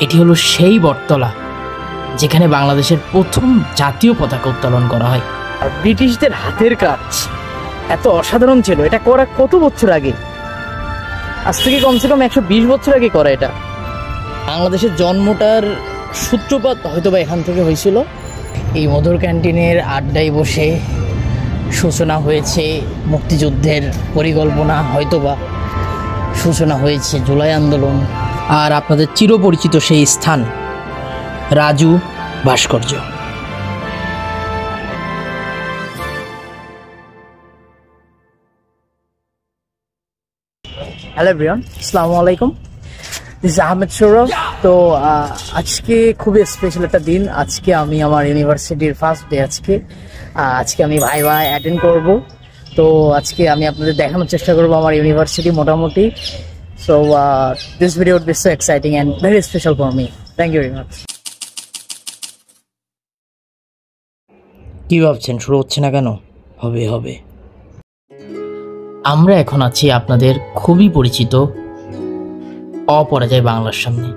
এটি হলো সেই বটতলা যেখানে বাংলাদেশের প্রথম জাতীয় পতাকা উত্তোলন করা হয়। আর ব্রিটিশদের হাতের কাজ এত অসাধারণ ছিল, এটা করা কত বছর আগে, আজ থেকে কমসে কম 120 বছর আগে করা। এটা বাংলাদেশের জন্মটার সূত্রপাত হয়তোবা এখান থেকে হয়েছিল। এই মধুর ক্যান্টিনের আড্ডায় বসে সূচনা হয়েছে মুক্তিযুদ্ধের পরিকল্পনা, হয়তোবা সূচনা হয়েছে জুলাই আন্দোলন। আর আপনাদের চিরপরিচিত সেই স্থান রাজু ভাস্কর্য। হ্যালো এভরিওয়ান, আসসালামু আলাইকুম, দিস ইজ আহমেদ সৌরভ। তো আজকে খুবই স্পেশাল একটা দিন। আজকে আমি আমার ইউনিভার্সিটির ফার্স্ট ডে। আজকে আমি ভাইভা অ্যাটেন্ড করব। তো আজকে আমি আপনাদের দেখানোর চেষ্টা করব আমার ইউনিভার্সিটি মোটামুটি। So this video would be so exciting and very special for me. Thank you very much. কী ভাবছেন শুরু হচ্ছে না কেন? হবে হবে। আমরা এখন আছি আপনাদের খুবই পরিচিত অপরাজয় বাংলার সামনে।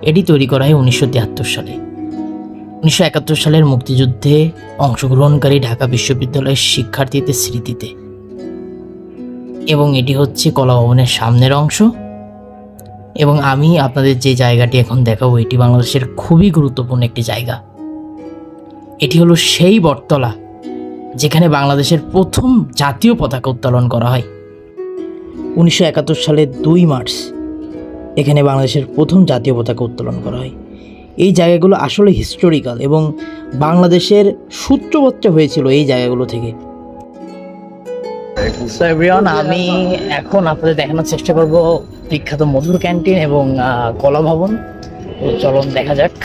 এটি তৈরি করা হয় 1973 সালে। 1971 সালের মুক্তিযুদ্ধে অংশগ্রহণকারী ঢাকা বিশ্ববিদ্যালয়ের শিক্ষার্থীদের স্মৃতিতে, এবং এটি হচ্ছে কলা ভবনের সামনের অংশ। এবং আমি আপনাদের যে জায়গাটি এখন দেখাবো এটি বাংলাদেশের খুবই গুরুত্বপূর্ণ একটি জায়গা। এটি হলো সেই বটতলা যেখানে বাংলাদেশের প্রথম জাতীয় পতাকা উত্তোলন করা হয়। 1971 সালের 2 মার্চ এখানে বাংলাদেশের প্রথম জাতীয় পতাকা উত্তোলন করা হয়। এই জায়গাগুলো আসলে হিস্টোরিক্যাল এবং বাংলাদেশের সূত্রপাতটা হয়েছিল এই জায়গাগুলো থেকে। সো এভরিওয়ান, আমি এখন আপনাদের দেখানোর চেষ্টা করব বিখ্যাত মধুর ক্যান্টিন এবং কলা ভবন। তো চলুন দেখা যাক।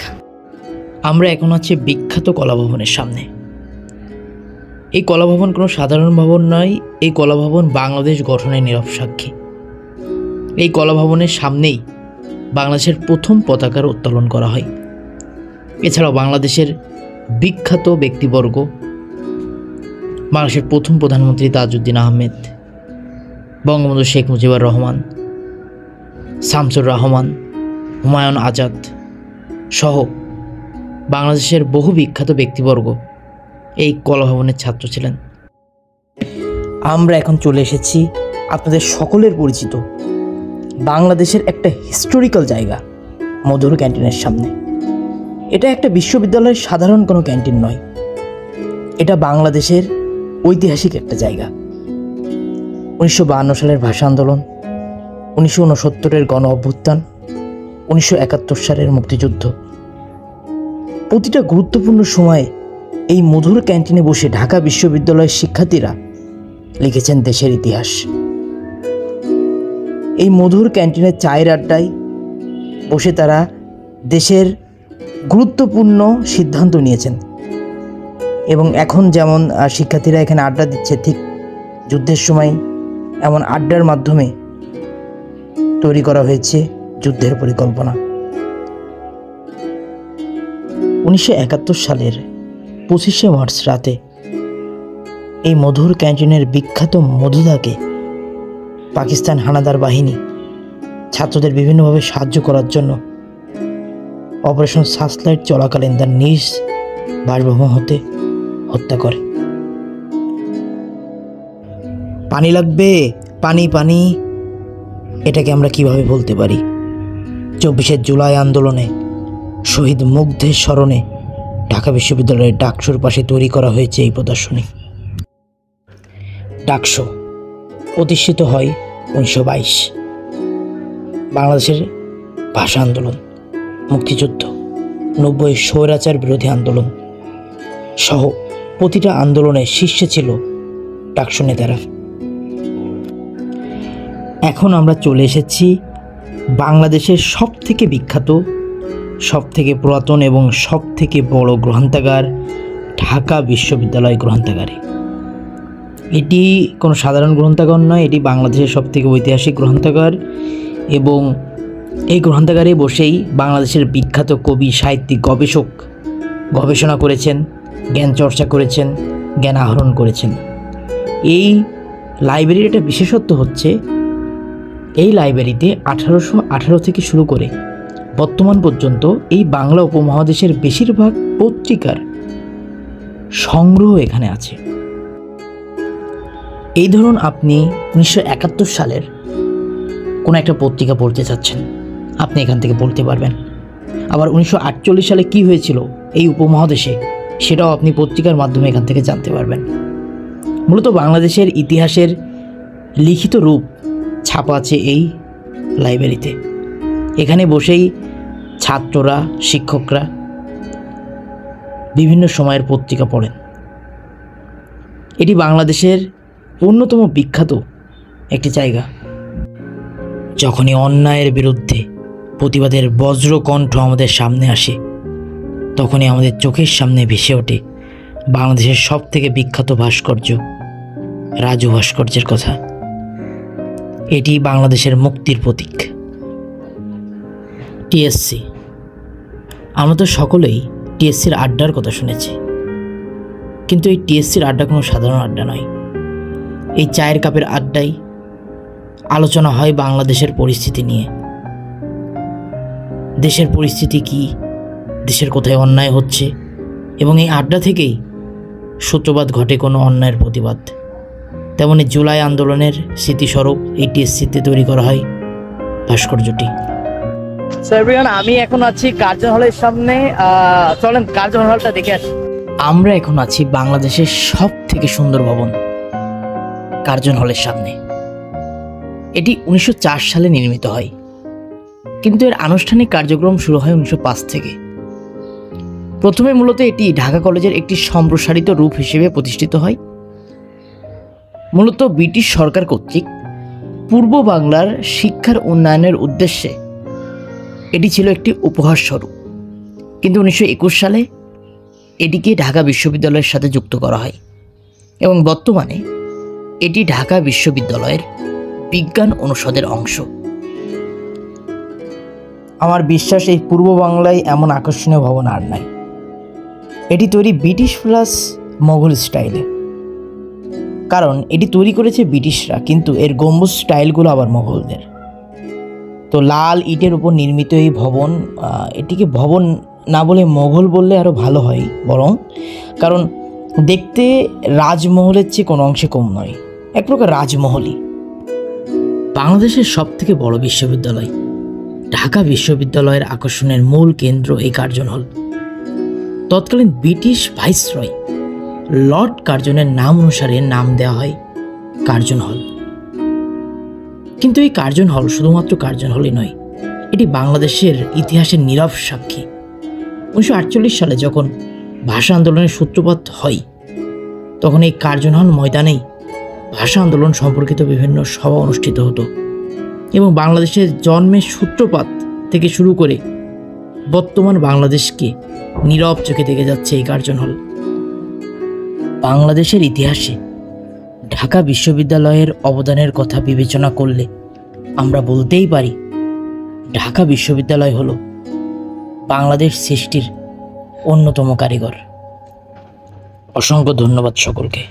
আমরা এখন আছি বিখ্যাত কলা ভবনের সামনে। এই কলা ভবন কোনো সাধারণ ভবন নয়, এই কলা ভবন বাংলাদেশ গঠনের নীরব সাক্ষী। এই কলা ভবনের সামনেই বাংলাদেশের প্রথম পতাকার উত্তোলন করা হয়। এছাড়াও বাংলাদেশের বিখ্যাত ব্যক্তিবর্গ, বাংলাদেশের প্রথম প্রধানমন্ত্রী তাজউদ্দিন আহমেদ, বঙ্গবন্ধু শেখ মুজিবুর রহমান, শামসুর রহমান, হুমায়ুন আজাদ সহ বাংলাদেশের বহু বিখ্যাত ব্যক্তিবর্গ এই কলা ভবনের ছাত্র ছিলেন। আমরা এখন চলে এসেছি আপনাদের সকলের পরিচিত বাংলাদেশের একটা হিস্টোরিক্যাল জায়গা মধুর ক্যান্টিনের সামনে। এটা একটা বিশ্ববিদ্যালয়ের সাধারণ কোনো ক্যান্টিন নয়, এটা বাংলাদেশের ঐতিহাসিক একটা জায়গা। 1952 সালের ভাষা আন্দোলন, 1969-এর গণ অভ্যুত্থান, 1971 সালের মুক্তিযুদ্ধ, প্রতিটা গুরুত্বপূর্ণ সময়ে এই মধুর ক্যান্টিনে বসে ঢাকা বিশ্ববিদ্যালয়ের শিক্ষার্থীরা লিখেছেন দেশের ইতিহাস। এই মধুর ক্যান্টিনের চায়ের আড্ডায় বসে তারা দেশের গুরুত্বপূর্ণ সিদ্ধান্ত নিয়েছেন। এবং এখন যেমন শিক্ষার্থীরা এখানে আড্ডা দিচ্ছে, ঠিক যুদ্ধের সময় এমন আড্ডার মাধ্যমে তৈরি করা হয়েছে যুদ্ধের পরিকল্পনা। 1971 সালের 25শে মার্চ রাতে এই মধুর ক্যান্টিনের বিখ্যাত মধুদাকে পাকিস্তান হানাদার বাহিনী ছাত্রদের বিভিন্নভাবে সাহায্য করার জন্য অপারেশন সার্চলাইট চলাকালীন তার নিজ বাসভবন হতে হত্যা করে। পানি লাগবে, পানি পানি, এটাকে আমরা কিভাবে বলতে পারি? 24শে জুলাই আন্দোলনে শহীদ মুগ্ধের স্মরণে ঢাকা বিশ্ববিদ্যালয়ের ডাকসুর পাশে তৈরি করা হয়েছে এই প্রদর্শনী। ডাকসু প্রতিষ্ঠিত হয় 1922। বাংলাদেশের ভাষা আন্দোলন, মুক্তিযুদ্ধ, 90 স্বৈরাচার বিরোধী আন্দোলন সহ প্রতিটা আন্দোলনের শীর্ষে ছিল ডাকসু নেতারা। এখন আমরা চলে এসেছি বাংলাদেশের সবথেকে বিখ্যাত, সবথেকে পুরাতন এবং সবথেকে বড় গ্রন্থাগার ঢাকা বিশ্ববিদ্যালয় গ্রন্থাগারে। এটি কোনো সাধারণ গ্রন্থাগার নয়, এটি বাংলাদেশের সবথেকে ঐতিহাসিক গ্রন্থাগার। এবং এই গ্রন্থাগারে বসেই বাংলাদেশের বিখ্যাত কবি, সাহিত্যিক, গবেষক গবেষণা করেছেন, জ্ঞান চর্চা করেছেন, জ্ঞান আহরণ করেছেন। এই লাইব্রেরির একটা বিশেষত্ব হচ্ছে এই লাইব্রেরিতে 1818 থেকে শুরু করে বর্তমান পর্যন্ত এই বাংলা উপমহাদেশের বেশিরভাগ পত্রিকার সংগ্রহ এখানে আছে। এই ধরুন আপনি 1971 সালের কোনো একটা পত্রিকা পড়তে চাচ্ছেন, আপনি এখান থেকে পড়তে পারবেন। আবার 1948 সালে কি হয়েছিল এই উপমহাদেশে, সেটাও আপনি পত্রিকার মাধ্যমে এখান থেকে জানতে পারবেন। মূলত বাংলাদেশের ইতিহাসের লিখিত রূপ ছাপা আছে এই লাইব্রেরিতে। এখানে বসেই ছাত্ররা, শিক্ষকরা বিভিন্ন সময়ের পত্রিকা পড়েন। এটি বাংলাদেশের অন্যতম বিখ্যাত একটি জায়গা। যখনই অন্যায়ের বিরুদ্ধে প্রতিবাদের বজ্রকণ্ঠ আমাদের সামনে আসে, তখনই আমাদের চোখের সামনে ভেসে ওঠে বাংলাদেশের সবথেকে বিখ্যাত ভাস্কর্য রাজু ভাস্কর্যের কথা। এটি বাংলাদেশের মুক্তির প্রতীক। টিএসসি, আমরা তো সকলেই টিএসসির আড্ডার কথা শুনেছি, কিন্তু এই টিএসসির আড্ডা কোনো সাধারণ আড্ডা নয়। এই চায়ের কাপের আড্ডায় আলোচনা হয় বাংলাদেশের পরিস্থিতি নিয়ে। দেশের পরিস্থিতি কি, দেশের কোথায় অন্যায় হচ্ছে, এবং এই আড্ডা থেকেই সূত্রপাত ঘটে কোনো অন্যায়ের প্রতিবাদ। তেমনি জুলাই আন্দোলনের স্মৃতিস্বরূপ এই টিএসসিতে তৈরি করা হয় ভাস্কর্যটি। আমি এখন আছি কার্জন হলের সামনে, চলেন কার্জন হলটা দেখে আসি। আমরা এখন আছি বাংলাদেশের সব থেকে সুন্দর ভবন কার্জন হলের সামনে। এটি 1904 সালে নির্মিত হয়, কিন্তু এর আনুষ্ঠানিক কার্যক্রম শুরু হয় 1905 থেকে। প্রথমে মূলত এটি ঢাকা কলেজের একটি সম্প্রসারিত রূপ হিসেবে প্রতিষ্ঠিত হয়। মূলত ব্রিটিশ সরকার কর্তৃক পূর্ব বাংলার শিক্ষার উন্নয়নের উদ্দেশ্যে এটি ছিল একটি উপহার স্বরূপ, কিন্তু 1921 সালে এটিকে ঢাকা বিশ্ববিদ্যালয়ের সাথে যুক্ত করা হয় এবং বর্তমানে এটি ঢাকা বিশ্ববিদ্যালয়ের বিজ্ঞান অনুষদের অংশ। আমার বিশ্বাস এই পূর্ব বাংলায় এমন আকর্ষণীয় ভবন আর নাই। এটি তৈরি ব্রিটিশ প্লাস মোগল স্টাইলে, কারণ এটি তৈরি করেছে ব্রিটিশরা, কিন্তু এর গম্বুজ স্টাইলগুলো আবার মোগলদের। তো লাল ইটের উপর নির্মিত এই ভবন, এটিকে ভবন না বলে মোগল বললে আরও ভালো হয় বরং, কারণ দেখতে রাজমহলের চেয়ে কোনো অংশে কম নয়, এক প্রকার রাজমহলই। বাংলাদেশের সবথেকে বড় বিশ্ববিদ্যালয় ঢাকা বিশ্ববিদ্যালয়ের আকর্ষণের মূল কেন্দ্র এই কার্জন হল। তৎকালীন ব্রিটিশ ভাইসরয় লর্ড কার্জনের নাম অনুসারে নাম দেওয়া হয় কার্জন হল। কিন্তু এই কার্জন হল শুধুমাত্র কার্জন হলই নয়, এটি বাংলাদেশের ইতিহাসের নীরব সাক্ষী। 1948 সালে যখন ভাষা আন্দোলনের সূত্রপাত হয়, তখন এই কার্জন হল ময়দানেই ভাষা আন্দোলন সম্পর্কিত বিভিন্ন সভা অনুষ্ঠিত হতো এবং বাংলাদেশের জন্মের সূত্রপাত থেকে শুরু করে বর্তমান বাংলাদেশকে নীরব চোখে দেখে যাচ্ছে এই কার্জন হল। বাংলাদেশের ইতিহাসে ঢাকা বিশ্ববিদ্যালয়ের অবদানের কথা বিবেচনা করলে আমরা বলতেই পারি ঢাকা বিশ্ববিদ্যালয় হলো বাংলাদেশ সৃষ্টির অন্যতম কারিগর। অসংখ্য ধন্যবাদ সকলকে।